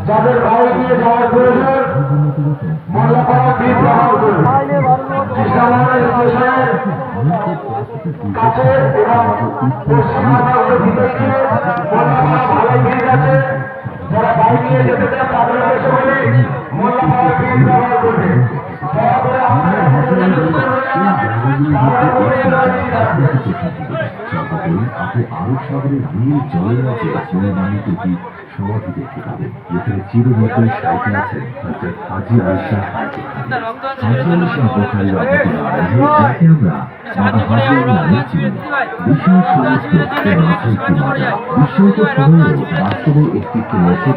যাদের বাড়ি নিয়ে যাওয়ার প্রয়োজন মোল্লাপাড়া দ্বীপ ব্যবহার করবে কাছে এবং পশ্চিমবঙ্গের ভিতরে মোল্লাপাড়া ভালো ব্রিজ আছে। যারা বাড়ি নিয়ে যেতে চান তাদের উদ্দেশ্য বলি মোল্লাপাড়া ব্রিজ ব্যবহার করবে। আরব সাগরের নীল জলের মাঝে সোনাবাহিনী প্রতি সমাধি দেখতে পাবে। এখানে চিরনতুন সাইকেল আছেন হযরত হাজী আয়েশা হাজী আয়েশা বোখারী রাদিয়াল্লাহু আনহা, যাকে আমরা বাবা হাজী নামে চিনি। বিশাল সমুদ্র ও মাছের কিনারা বিস্ময়কর সময়েও বাস্তবে অস্তিত্ব রয়েছে